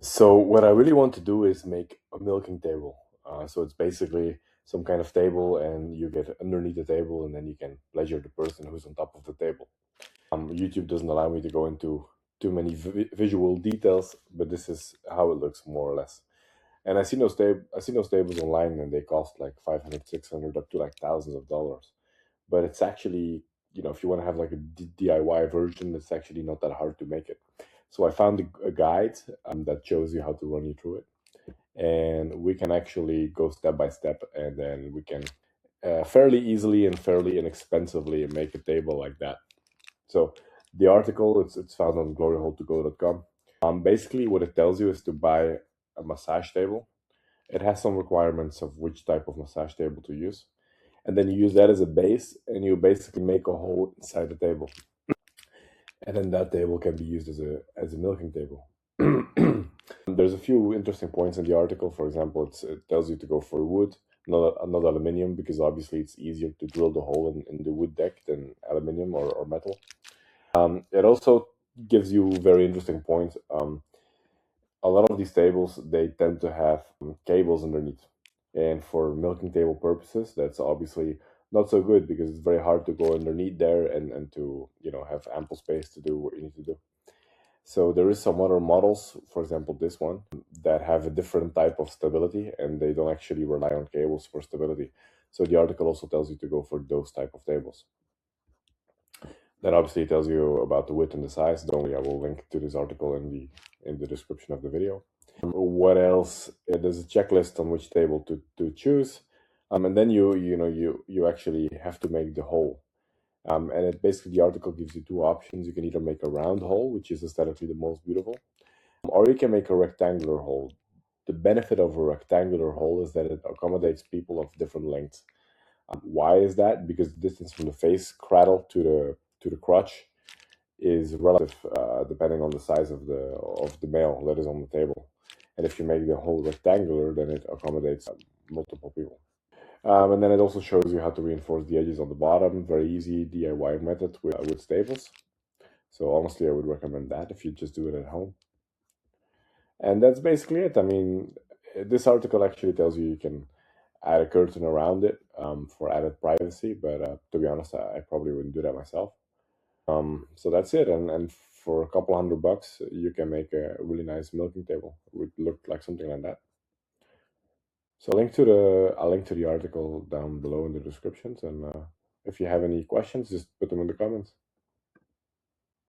So what I really want to do is make a milking table. So it's basically some kind of table, and you get underneath the table, and then you can pleasure the person who's on top of the table. YouTube doesn't allow me to go into too many visual details, but this is how it looks more or less. And I seen those tables online, and they cost like 500, 600, up to like thousands of dollars. But it's actually, if you want to have like a DIY version, it's actually not that hard to make it. So I found a guide that shows you how to run you through it, and we can actually go step by step, and then we can fairly easily and fairly inexpensively make a table like that. So the article, it's found on gloryhole2go.com. Basically, what it tells you is to buy a massage table. It has some requirements of which type of massage table to use, and then you use that as a base, and you basically make a hole inside the table, and then that table can be used as a milking table. There's a few interesting points in the article. For example, it tells you to go for wood, not aluminium, because obviously it's easier to drill the hole in the wood deck than aluminium or metal. It also gives you very interesting points. A lot of these tables, they tend to have cables underneath, and for milking table purposes, that's obviously not so good, because it's very hard to go underneath there and to have ample space to do what you need to do. So there is some other models, for example this one, that have a different type of stability, and they don't actually rely on cables for stability. So the article also tells you to go for those type of tables. Then obviously it tells you about the width and the size. Don't worry, I will link to this article in the description of the video. What else? There's a checklist on which table to choose, and then you actually have to make the hole. And it basically, the article gives you two options. You can either make a round hole, which is aesthetically the most beautiful, or you can make a rectangular hole. The benefit of a rectangular hole is that it accommodates people of different lengths. Why is that? Because the distance from the face cradle to the crotch is relative, depending on the size of the male that is on the table. And if you make the hole rectangular, then it accommodates multiple people. And then it also shows you how to reinforce the edges on the bottom. Very easy DIY method with staples. So honestly, I would recommend that if you just do it at home. And that's basically it. I mean, this article actually tells you can add a curtain around it for added privacy, but to be honest, I probably wouldn't do that myself. So that's it. And for a couple $100, you can make a really nice milking table. It would look like something like that. So I'll link to the article down below in the descriptions. And if you have any questions, just put them in the comments.